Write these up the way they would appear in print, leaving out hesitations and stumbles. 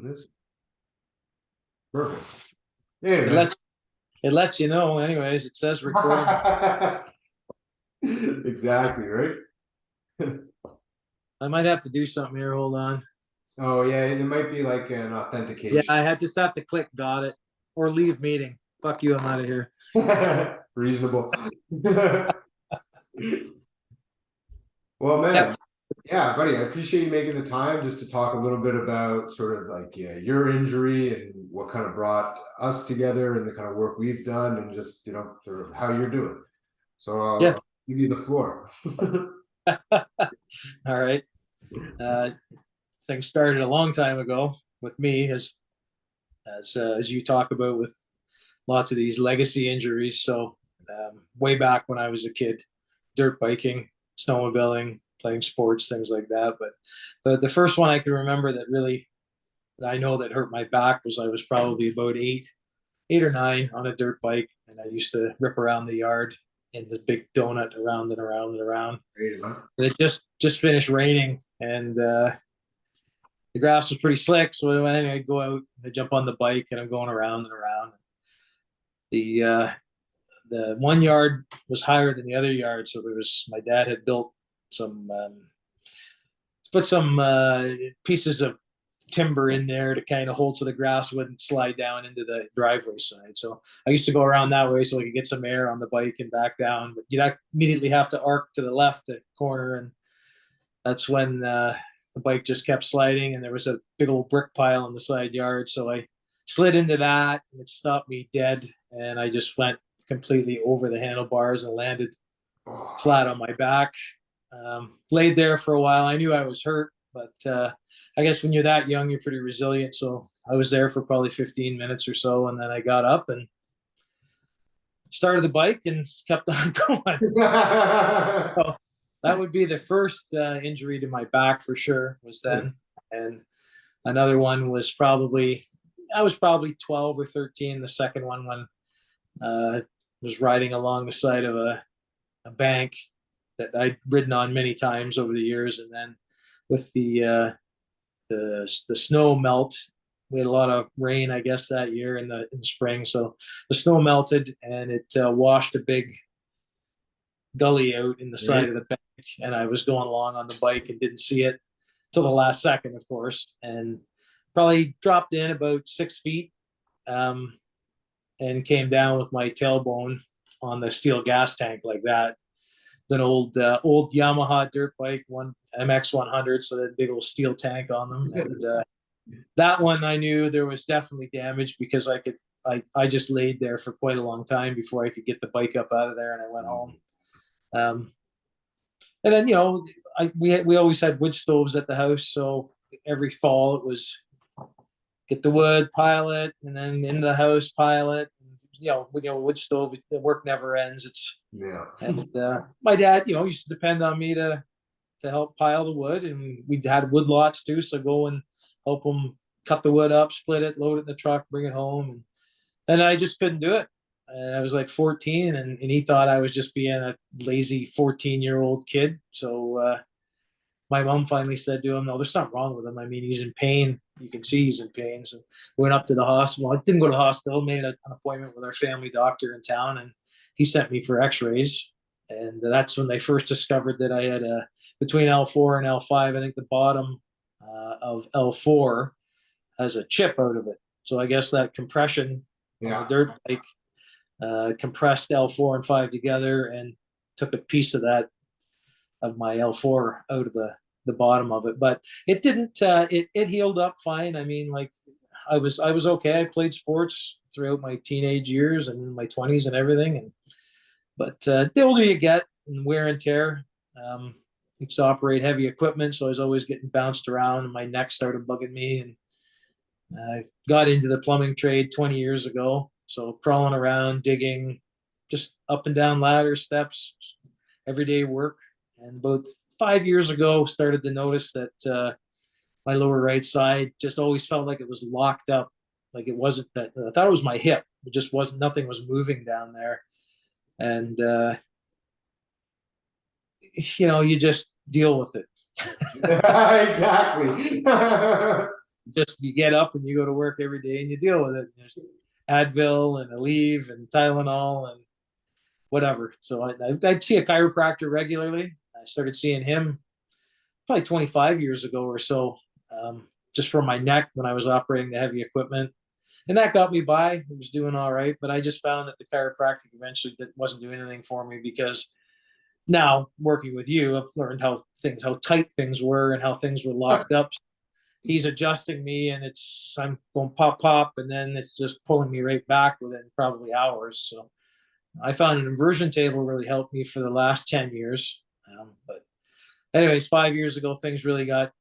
this. Perfect. Hey, It man. lets you know anyways. It says recording. Exactly, right? I might have to do something here. Hold on. Oh yeah, it might be like an Yeah, authentication. I had just have to click got it or leave meeting. Fuck you, I'm out of here. Reasonable. Well, Yep. man, yeah, buddy, I appreciate you making the time just to talk a little bit about sort of like your injury and what kind of brought us together and the kind of work we've done and just, sort of how you're doing. So Yeah. I'll give you the floor. All right. Uh, Things started a long time ago with me, as you talk about, with lots of these legacy injuries. So way back when I was a kid, dirt biking, snowmobiling, playing sports, things like that. But the first one I can remember that really I know that hurt my back was I was probably about eight or nine on a dirt bike, and I used to rip around the yard in the big donut around and around and around. And it just finished raining, and the grass was pretty slick. So I go out, I jump on the bike, and I'm going around and around. The 1 yard was higher than the other yard, so there was my dad had built some put some pieces of timber in there to kind of hold so the grass wouldn't slide down into the driveway side. So I used to go around that way so I could get some air on the bike and back down. But you'd immediately have to arc to the left at corner, and that's when the bike just kept sliding, and there was a big old brick pile in the side yard. So I slid into that, and it stopped me dead, and I just went completely over the handlebars and landed flat on my back. Laid there for a while. I knew I was hurt, but I guess when you're that young, you're pretty resilient. So I was there for probably 15 minutes or so, and then I got up and started the bike and kept on going. So that would be the first injury to my back for sure, was then. And another one was I was probably 12 or 13. The second one, when I was riding along the side of a bank that I'd ridden on many times over the years, and then with the snow melt, we had a lot of rain, I guess, that year in the spring. So the snow melted, and it washed a big gully out in the side of the bank. And I was going along on the bike and didn't see it till the last second, of course, and probably dropped in about 6 feet, and came down with my tailbone on the steel gas tank like that. An old Yamaha dirt bike, one MX 100, so that big old steel tank on them. And that one, I knew there was definitely damage, because I just laid there for quite a long time before I could get the bike up out of there, and I went home. And then we always had wood stoves at the house, so every fall it was get the wood, pile it, and then in the house pile it. Wood stove, the work never ends. And my dad, used to depend on me to help pile the wood, and we had wood lots too. So go and help him cut the wood up, split it, load it in the truck, bring it home, and I just couldn't do it. And I was like 14, and he thought I was just being a lazy 14-year-old kid. So my mom finally said to him, "No, there's something wrong with him. I mean, he's in pain. You can see he's in pain." So we went up to the hospital. I didn't go to the hospital, made an appointment with our family doctor in town, and he sent me for x-rays. And that's when they first discovered that I had between L4 and L5, I think the bottom of L4 has a chip out of it. So I guess that compression on the dirt bike compressed L4 and 5 together and took a piece of my L4 out of the bottom of it. But it didn't. It healed up fine. I mean, like I was okay. I played sports throughout my teenage years and my 20s and everything. But the older you get, and wear and tear, used to operate heavy equipment, so I was always getting bounced around, and my neck started bugging me. And I got into the plumbing trade 20 years ago. So crawling around, digging, just up and down ladders, steps, everyday work. And about 5 years ago, started to notice that my lower right side just always felt like it was locked up. Like it wasn't that. I thought it was my hip. It just wasn't. Nothing was moving down there. And you just deal with it. Exactly. just you get up and you go to work every day and you deal with it. There's Advil and Aleve and Tylenol and whatever. So I'd see a chiropractor regularly. I started seeing him probably 25 years ago or so, just for my neck when I was operating the heavy equipment. And that got me by. It was doing all right. But I just found that the chiropractic eventually wasn't doing anything for me because now working with you, I've learned how tight things were and how things were locked up. He's adjusting me and I'm going pop, pop, and then it's just pulling me right back within probably hours. So I found an inversion table really helped me for the last 10 years. But anyways, 5 years ago, things really got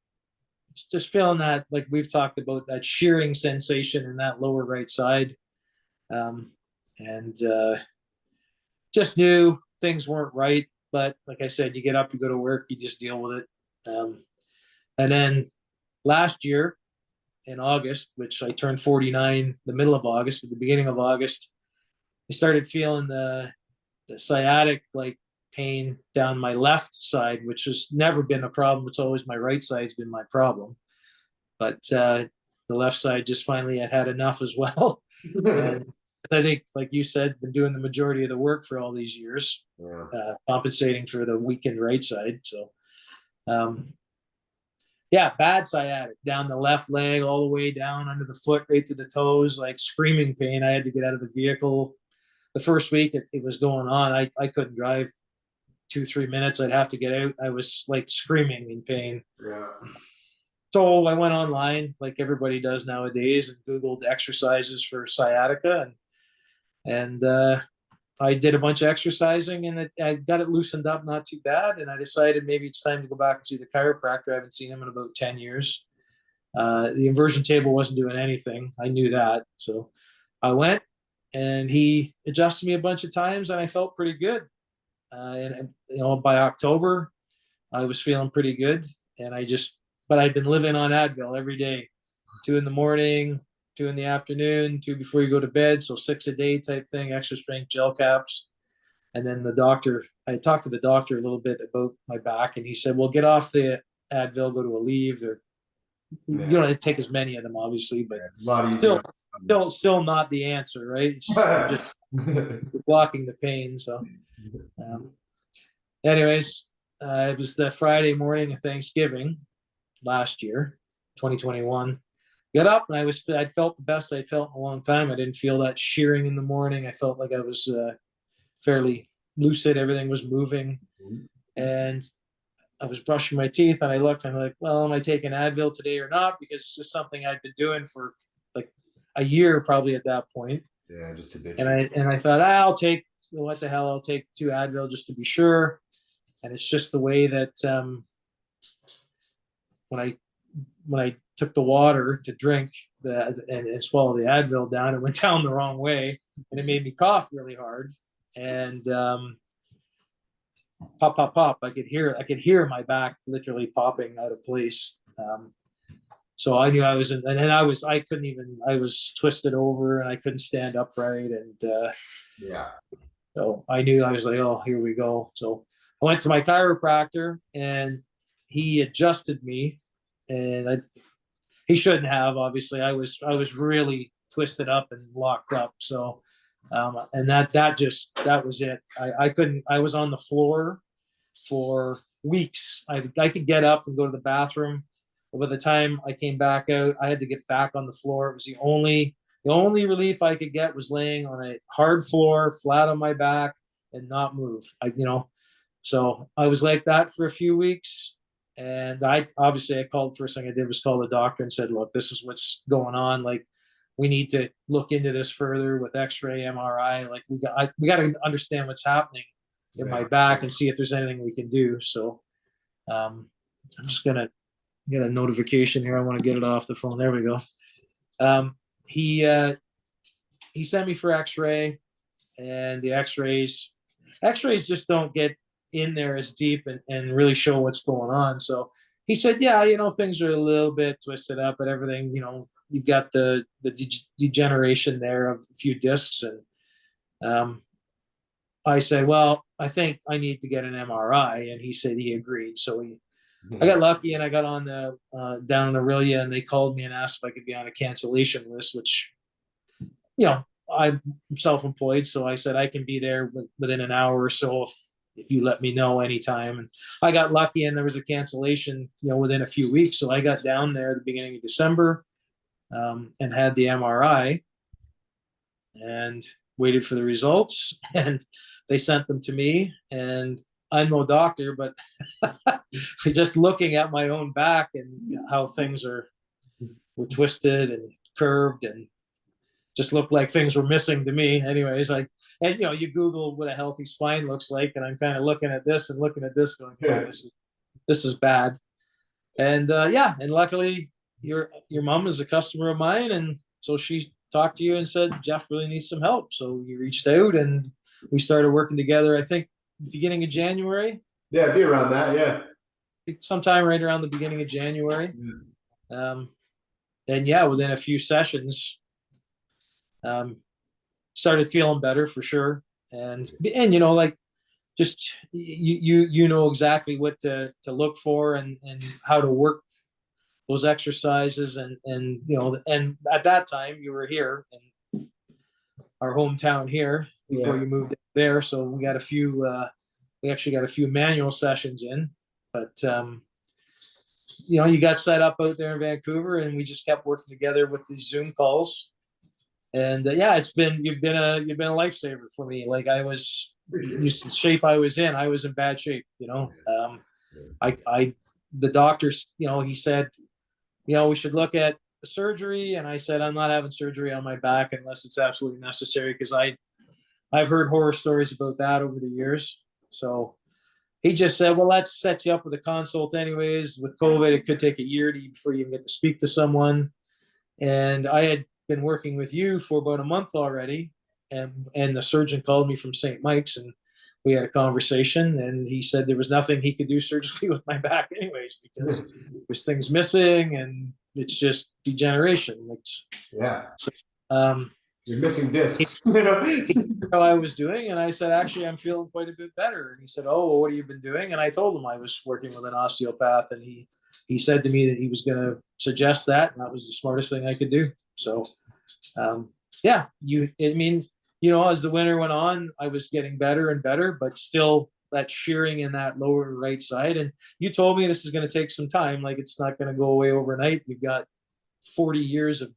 just feeling that, like we've talked about, that shearing sensation in that lower right side. And just knew things weren't right. But like I said, you get up, you go to work, you just deal with it. And then last year in August, which I turned 49, the middle of August, at the beginning of August, I started feeling the sciatic like pain down my left side, which has never been a problem. It's always my right side's been my problem. But the left side just finally had enough as well. And I think, like you said, been doing the majority of the work for all these years, compensating for the weakened right side. So, yeah, bad sciatic down the left leg, all the way down under the foot, right to the toes, like screaming pain. I had to get out of the vehicle. The first week it was going on. I couldn't drive 2-3 minutes. I'd have to get out. I was like screaming in pain. Yeah. So I went online, like everybody does nowadays, and Googled exercises for sciatica, and I did a bunch of exercising, and I got it loosened up, not too bad. And I decided maybe it's time to go back and see the chiropractor. I haven't seen him in about 10 years. The inversion table wasn't doing anything. I knew that. So I went, and he adjusted me a bunch of times, and I felt pretty good. And by October, I was feeling pretty good. And but I'd been living on Advil every day, 2 in the morning, 2 in the afternoon, 2 before you go to bed. So 6 a day type thing, extra strength gel caps. And then I talked to the doctor a little bit about my back, and he said, well, get off the Advil, go to Aleve. You don't have to take as many of them, obviously, but it's a lot easier. Still not the answer, right? You're just blocking the pain. So, anyways, it was the Friday morning of Thanksgiving last year, 2021. Get up, and I felt the best I'd felt in a long time. I didn't feel that shearing in the morning. I felt like I was fairly lucid. Everything was moving, and I was brushing my teeth, and I looked, and I'm like, well, am I taking Advil today or not? Because it's just something I'd been doing for like a year, probably at that point. Yeah, just a bit. And I thought, I'll take, what the hell, I'll take 2 Advil just to be sure. And it's just the way that when I took the water to drink and swallow the Advil down, it went down the wrong way, and it made me cough really hard. And pop, pop, pop. I could hear my back literally popping out of place. So I knew I was in, and then I was twisted over, and I couldn't stand upright. And yeah. So I knew, I was like, oh, here we go. So I went to my chiropractor, and he adjusted me, and he shouldn't have, obviously. I was really twisted up and locked up. So, and that was it. I couldn't, I was on the floor for weeks. I could get up and go to the bathroom, but by the time I came back out, I had to get back on the floor. It was the only relief I could get was laying on a hard floor, flat on my back, and not move. So I was like that for a few weeks. And I called, first thing I did was call the doctor and said, look, this is what's going on. Like, we need to look into this further with X-ray, MRI. Like, we got to understand what's happening in my back and see if there's anything we can do. So I'm just gonna get a notification here. I want to get it off the phone. There we go. He sent me for X-ray, and the X-rays just don't get in there as deep and really show what's going on. So he said, yeah, things are a little bit twisted up, but everything, you've got the degeneration there of a few discs. And I said, well, I think I need to get an MRI. And he said he agreed. So I got lucky and I got on the down in Aurelia, and they called me and asked if I could be on a cancellation list, which, I'm self-employed, so I said I can be there within an hour or so if you let me know anytime. And I got lucky, and there was a cancellation, within a few weeks. So I got down there at the beginning of December, and had the MRI and waited for the results, and they sent them to me. And I'm no doctor, but just looking at my own back and how things were twisted and curved and just looked like things were missing to me. Anyways, and you Google what a healthy spine looks like, and I'm kind of looking at this and looking at this, going, "Oh, this is bad." And yeah, and luckily your mom is a customer of mine, and so she talked to you and said Geoff really needs some help. So you reached out, and we started working together. I think beginning of January. Yeah, be around that. Yeah, sometime right around the beginning of January. And yeah, within a few sessions, started feeling better for sure. And like, just you know exactly what to look for, and how to work those exercises, and and at that time you were here in our hometown here before you moved there, so we actually got a few manual sessions in. But you got set up out there in Vancouver, and we just kept working together with these Zoom calls. And yeah, you've been a lifesaver for me. Like, I was used to the shape I was in. I was in bad shape. The doctors, he said, we should look at surgery, and I said, I'm not having surgery on my back unless it's absolutely necessary, because I've heard horror stories about that over the years. So he just said, well, let's set you up with a consult anyways. With COVID, it could take a year before you even get to speak to someone. And I had been working with you for about a month already. And the surgeon called me from St. Mike's, and we had a conversation, and he said there was nothing he could do surgically with my back anyways, because there's things missing, and it's just degeneration. You're missing discs. How I was doing, and I said, actually, I'm feeling quite a bit better. And he said, oh, well, what have you been doing? And I told him I was working with an osteopath, and he said to me that he was going to suggest that, and that was the smartest thing I could do. So yeah, as the winter went on, I was getting better and better, but still that shearing in that lower right side. And you told me this is going to take some time. Like, it's not going to go away overnight. You've got 40 years of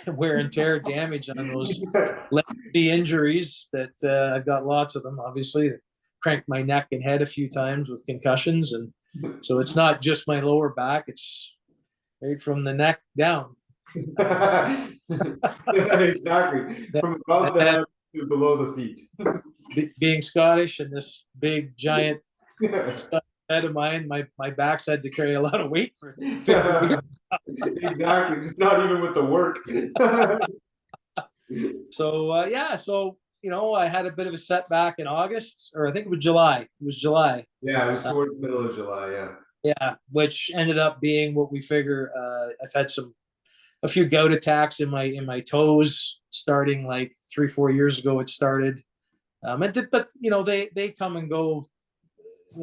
wear and tear damage on those legacy injuries that I've got lots of them, obviously. Cranked my neck and head a few times with concussions. And so it's not just my lower back, it's right from the neck down. Exactly. From above the head to below the feet. Being Scottish and this big giant head of mine, my back's had to carry a lot of weight for 50 years. Exactly, just not even with the work. So yeah, I had a bit of a setback in August, or I think it was July. Yeah, it was towards the middle of July. Yeah, which ended up being what we figure. I've had a few gout attacks in my toes starting like 3-4 years ago. It started, but they come and go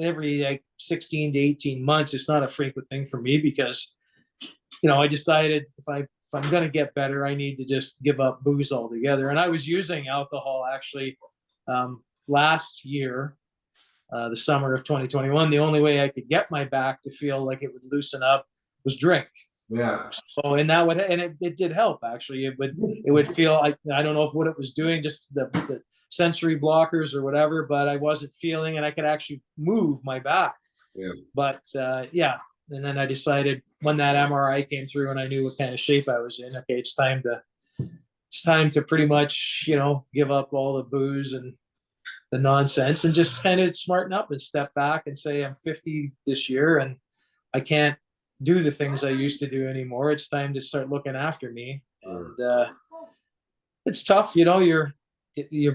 every like 16 to 18 months. It's not a frequent thing for me, because I decided if I'm going to get better, I need to just give up booze altogether. And I was using alcohol actually last year, the summer of 2021. The only way I could get my back to feel like it would loosen up was drink. Yeah. So, and it did help actually. It would feel like, I don't know what it was doing, just the sensory blockers or whatever, but I wasn't feeling, and I could actually move my back. Yeah. But yeah. And then I decided, when that MRI came through and I knew what kind of shape I was in, okay, it's time to pretty much, give up all the booze and the nonsense, and just kind of smarten up and step back and say, I'm 50 this year and I can't do the things I used to do anymore. It's time to start looking after me. And it's tough, you've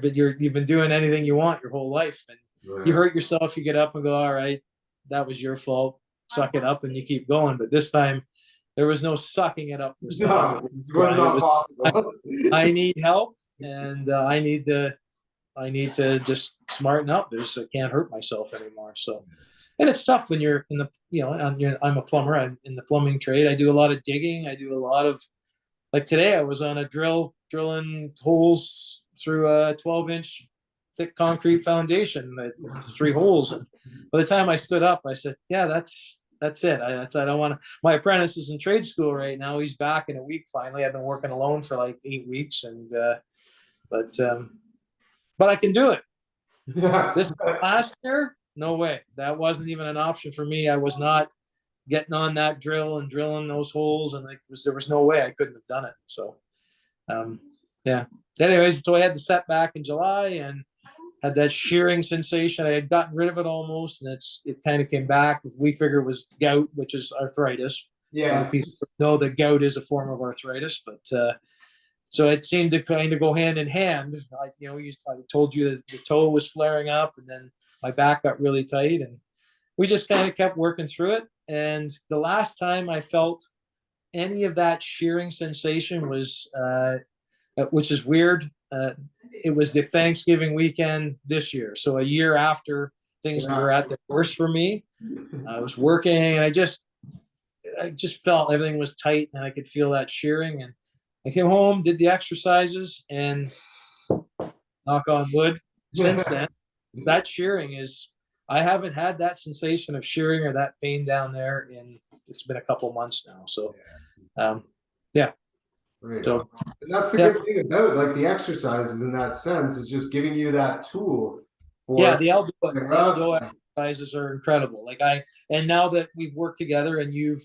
been doing anything you want your whole life, and you hurt yourself, you get up and go, all right, that was your fault. Suck it up, and you keep going. But this time, there was no sucking it up. No, it was not possible. I need help, and I need to just smarten up. I can't hurt myself anymore. So, and it's tough when you're in the, I'm a plumber. I'm in the plumbing trade. I do a lot of digging. I do a lot of, like today I was on a drilling holes through a 12-inch thick concrete foundation, 3 holes. And by the time I stood up, I said, yeah, that's it. I don't want to. My apprentice is in trade school right now. He's back in a week. Finally, I've been working alone for like 8 weeks, and but I can do it. This last year, no way. That wasn't even an option for me. I was not getting on that drill and drilling those holes, and there was no way I couldn't have done it. So, yeah. Anyways, so I had the setback in July and had that shearing sensation. I had gotten rid of it almost, and it kind of came back. We figure it was gout, which is arthritis. Yeah. People know that gout is a form of arthritis, but so it seemed to kind of go hand in hand. I told you that the toe was flaring up, and then my back got really tight, and we just kind of kept working through it. And the last time I felt any of that shearing sensation was, which is weird, it was the Thanksgiving weekend this year. So a year after things were at the worst for me. I was working, and I just felt everything was tight, and I could feel that shearing. And I came home, did the exercises, and knock on wood, since then, that shearing I haven't had that sensation of shearing or that pain down there it's been a couple months now. So, yeah. Right. So, and that's the good thing about like the exercises in that sense, is just giving you that tool. The elbow exercises are incredible. And now that we've worked together and you've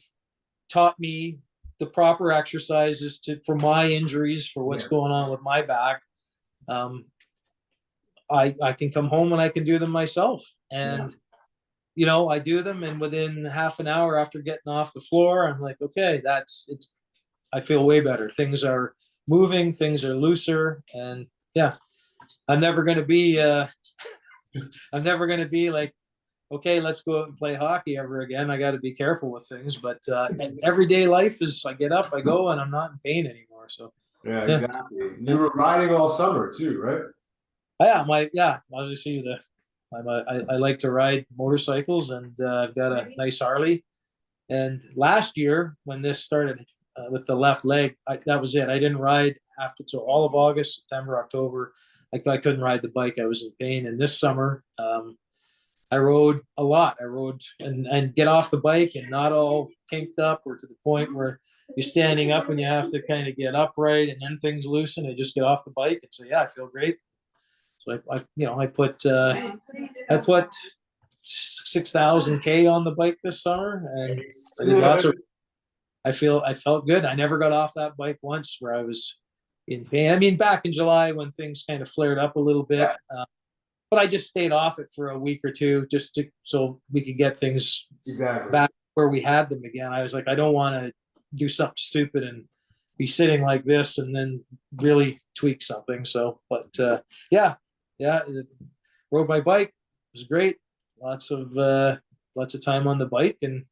taught me the proper exercises for my injuries, for what's going on with my back, I can come home and I can do them myself. And I do them, and within half an hour after getting off the floor, I'm like, okay, I feel way better. Things are moving, things are looser, and I'm never going to be like, okay, let's go out and play hockey ever again. I got to be careful with things, but everyday life is, I get up, I go, and I'm not in pain anymore. So exactly. You were riding all summer too, right? I'll just see I like to ride motorcycles, and I've got a nice Harley. And last year when this started with the left leg, that was it. I didn't ride so all of August, September, October. I couldn't ride the bike. I was in pain. And this summer, I rode a lot. I rode and get off the bike and not all kinked up, or to the point where you're standing up and you have to kind of get upright, and then things loosen. I just get off the bike and say, I feel great. So I put 6,000 K on the bike this summer, and I did lots of. I felt good. I never got off that bike once where I was in pain. I mean, back in July when things kind of flared up a little bit, but I just stayed off it for a week or two so we could get things back where we had them again. I was like, I don't want to do something stupid and be sitting like this and then really tweak something. So, but rode my bike. It was great. Lots of time on the bike, and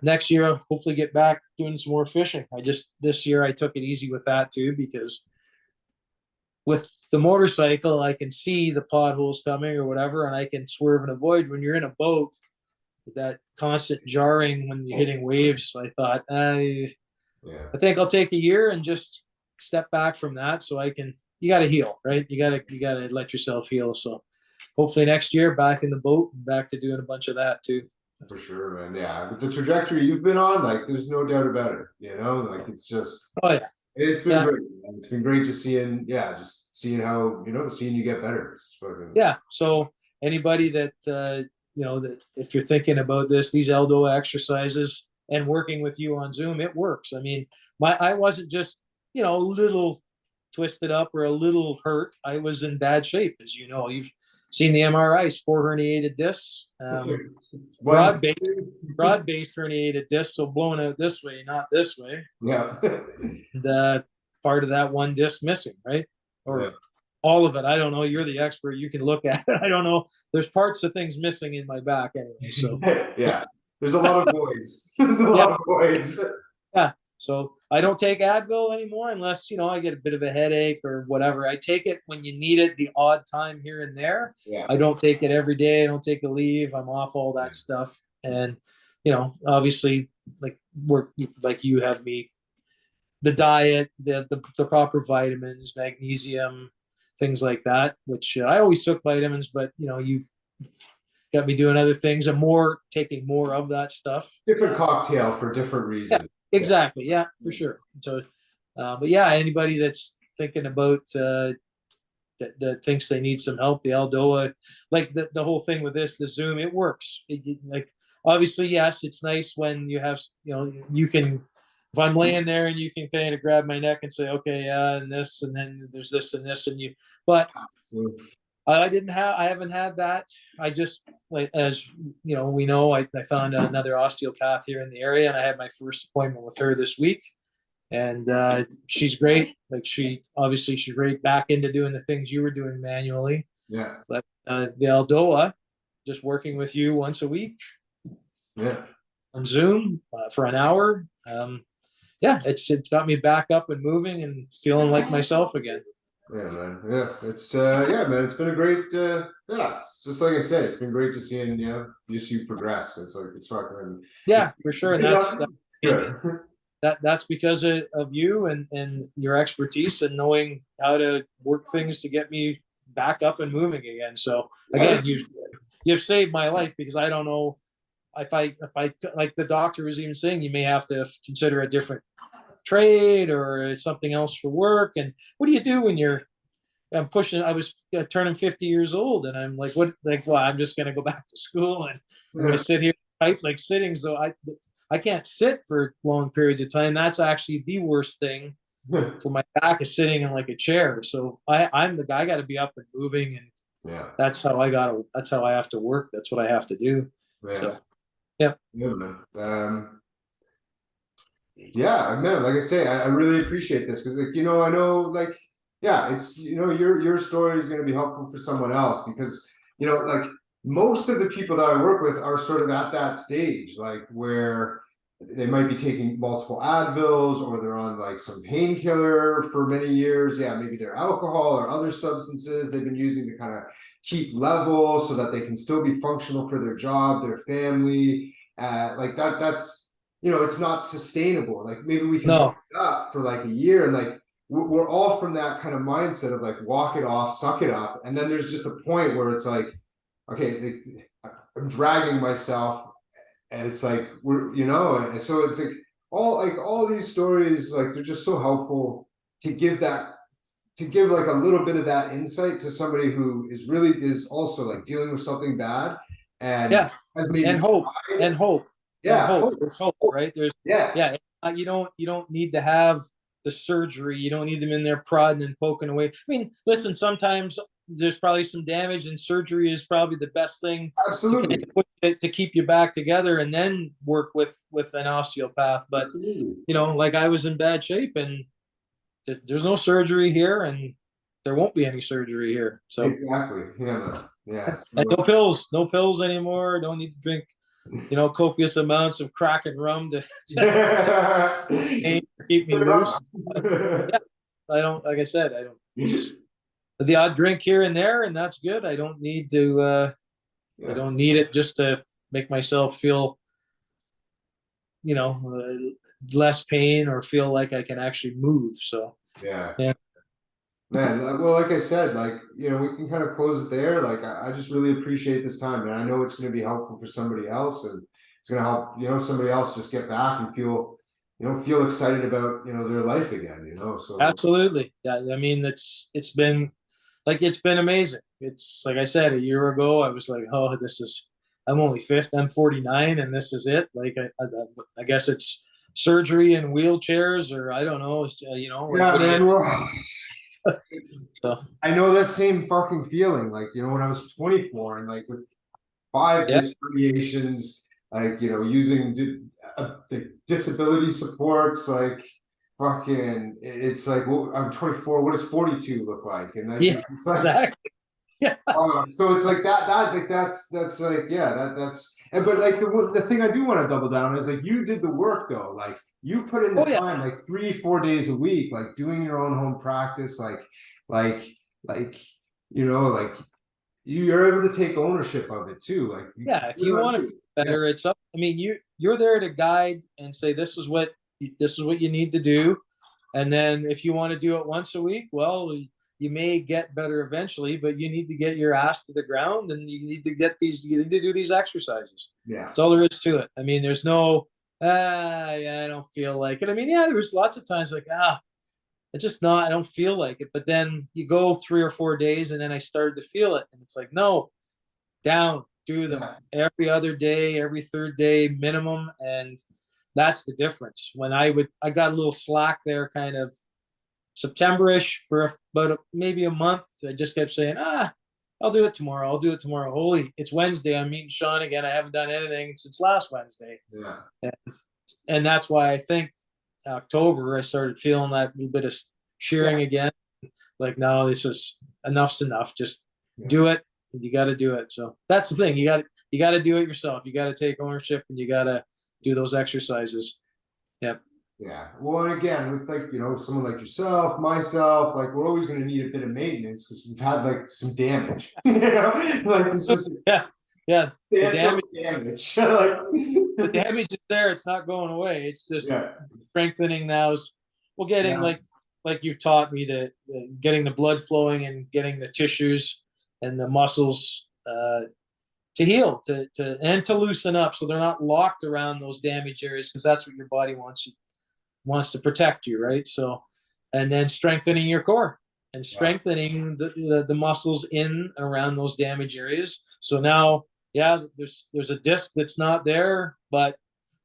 next year I'll hopefully get back doing some more fishing. This year I took it easy with that too, because with the motorcycle I can see the potholes coming or whatever, and I can swerve and avoid. When you're in a boat, that constant jarring when you're hitting waves, I thought, I think I'll take a year and just step back from that, so you got to heal, right? You got to let yourself heal. So hopefully next year back in the boat and back to doing a bunch of that too. For sure, man. Yeah, but the trajectory you've been on, like, there's no doubt about it. Like, it's just. It's been great. It's been great just seeing how seeing you get better. So anybody that that if you're thinking about these elbow exercises and working with you on Zoom, it works. I mean, I wasn't just a little twisted up or a little hurt. I was in bad shape, as you know. You've seen the MRIs, 4 herniated discs, broad-based herniated discs, so blown out this way, not this way. Yeah. The part of that one disc missing, right? Or all of it. I don't know. You're the expert. You can look at it. I don't know. There's parts of things missing in my back anyway. So there's a lot of voids. There's a lot of voids. Yeah. So I don't take Advil anymore unless, I get a bit of a headache or whatever. I take it when you need it, the odd time here and there. Yeah. I don't take it every day. I don't take a leave. I'm off all that stuff. And, obviously, like work, like you have me, the diet, the proper vitamins, magnesium, things like that, which I always took vitamins, but, you've got me doing other things and taking more of that stuff. Different cocktail for different reasons. Exactly. Yeah, for sure. So, but yeah, anybody that's thinking about that thinks they need some help, the Aldoa, like the whole thing with the Zoom, it works. Like obviously, yes, it's nice when you have, you can. If I'm laying there and you can kind of grab my neck and say, okay, yeah, and this, and then there's this and this, and you, but I haven't had that. I just, like, as we know, I found another osteopath here in the area, and I had my first appointment with her this week. And she's great. Like she's right back into doing the things you were doing manually. Yeah. But the Aldoa, just working with you once a week. Yeah. On Zoom for an hour. Yeah, it's got me back up and moving and feeling like myself again. Yeah, man. Yeah, it's man. It's been a great. It's just like I said. It's been great to see just you progress. It's like it's fucking. Yeah, for sure, and that's good. That's because of you and your expertise and knowing how to work things to get me back up and moving again. So again, you've saved my life, because I don't know if I like the doctor was even saying, you may have to consider a different trade or something else for work. And what do you do when I'm pushing? I was turning 50 years old, and I'm like, what? Like, well, I'm just going to go back to school and I'm going to sit here type, like sitting. So I can't sit for long periods of time. That's actually the worst thing for my back, is sitting in like a chair. So I'm the guy. I got to be up and moving, and that's how I have to work. That's what I have to do. Yeah. So, yeah. Yeah, man. Man, like I say, I really appreciate this, because I know, like, it's your story is going to be helpful for someone else, because like most of the people that I work with are sort of at that stage, like where they might be taking multiple Advils, or they're on like some painkiller for many years. Yeah, maybe they're alcohol or other substances they've been using to kind of keep level so that they can still be functional for their job, their family. Like that's it's not sustainable. Like maybe we can keep it up for like a year, and like we're all from that kind of mindset of like walk it off, suck it up, and then there's just a point where it's like, okay, I'm dragging myself, and it's like and so it's like all these stories, like they're just so helpful to give like a little bit of that insight to somebody who is also like dealing with something bad, and has maybe and hope. There's hope, right? You don't need to have the surgery. You don't need them in there prodding and poking away. I mean, listen, sometimes there's probably some damage, and surgery is probably the best thing absolutely to keep you back together, and then work with an osteopath. But absolutely. Like I was in bad shape, and there's no surgery here, and there won't be any surgery here. So exactly, yeah. And no pills anymore. Don't need to drink copious amounts of crack and rum to keep me loose. I don't, like I said, I don't, the odd drink here and there, and that's good. I don't need to, I don't need it just to make myself feel, less pain, or feel like I can actually move. So, yeah. Man, well, like I said, like, we can kind of close it there. Like, I just really appreciate this time, and I know it's going to be helpful for somebody else, and it's going to help, somebody else just get back and feel excited about, their life again, so. Absolutely. Yeah. I mean, it's been amazing. It's like I said, a year ago, I was like, oh, I'm only 50, I'm 49, and this is it. Like, I guess it's surgery and wheelchairs, or I don't know, Yeah, man. Well, so I know that same fucking feeling, like, when I was 24, and like with 5 disc herniations, like, using the disability supports, like fucking, it's like, well, I'm 24, what does 42 look like? And that's exactly. So it's like that like that's like, that's And but like the thing I do want to double down is like you did the work though. Like you put in the Oh yeah, time, like 3-4 days a week, like doing your own home practice, like like like you're able to take ownership of it too. Like yeah. If you want to feel yeah, better, it's up. I mean, you're there to guide and say this is what you need to do, and then if you want to do it once a week, well, you may get better eventually, but you need to get your ass to the ground, and you need to do these exercises. yeah, That's all there is to it. I mean, there's no yeah, I don't feel like it. I mean, yeah, there was lots of times like it's just not, I don't feel like it. But then you go 3 or 4 days and then I started to feel it. And it's like, no, down, do them yeah, every other day, every third day minimum. And that's the difference. When I got a little slack there kind of September-ish for about maybe a month. I just kept saying, I'll do it tomorrow. I'll do it tomorrow. Holy, it's Wednesday. I'm meeting Sean again. I haven't done anything since last Wednesday. yeah. And, and that's why I think October, I started feeling that little bit of shearing again. Like, no, this is enough's enough. Just Yeah. do it. You got to do it. So that's the thing. You got to do it yourself. You got to take ownership, and you got to do those exercises. Yep. Yeah. Well, and again, with like, someone like yourself, myself, like we're always going to need a bit of maintenance because we've had like some damage, like it's just Yeah. Yeah. The substantial damage, damage. Like, the damage is there. It's not going away. It's just yeah, strengthening now. Well, getting yeah, like you've taught me to getting the blood flowing and getting the tissues and the muscles to heal, to loosen up, so they're not locked around those damaged areas, because that's what your body wants to protect you, right? So, and then strengthening your core and yeah, strengthening the muscles in and around those damaged areas. So now, yeah, there's a disc that's not there, but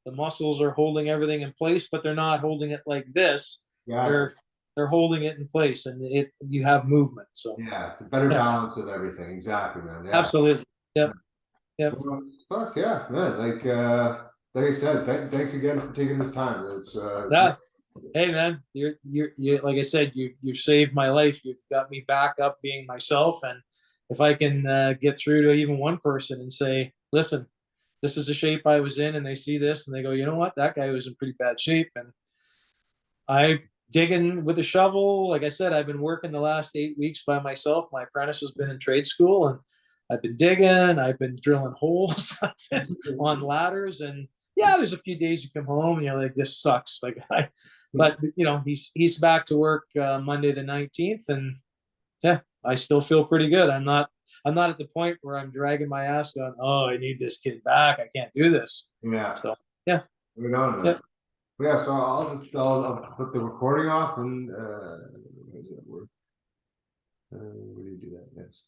the muscles are holding everything in place, but they're not holding it like this. yeah, They're holding it in place, and you have movement. So yeah. It's a better yeah, balance of everything. Exactly, man. Yeah. absolutely. Yep. Yep. Well, fuck yeah, man. Like I said, thanks again for taking this time. It's Yeah. Hey man, you like I said, you've saved my life. You've got me back up being myself, and if I can get through to even one person and say, listen, this is the shape I was in, and they see this and they go, you know what, that guy was in pretty bad shape, and I digging with a shovel. Like I said, I've been working the last 8 weeks by myself. My apprentice has been in trade school, and I've been digging. I've been drilling holes on ladders, and yeah, there's a few days you come home and you're like, this sucks. But he's back to work Monday the 19th, and yeah, I still feel pretty good. I'm not at the point where I'm dragging my ass going, oh, I need this kid back. I can't do this. yeah. So yeah, Right on, man. yeah. Yeah, so I'll put the recording off and what do you do?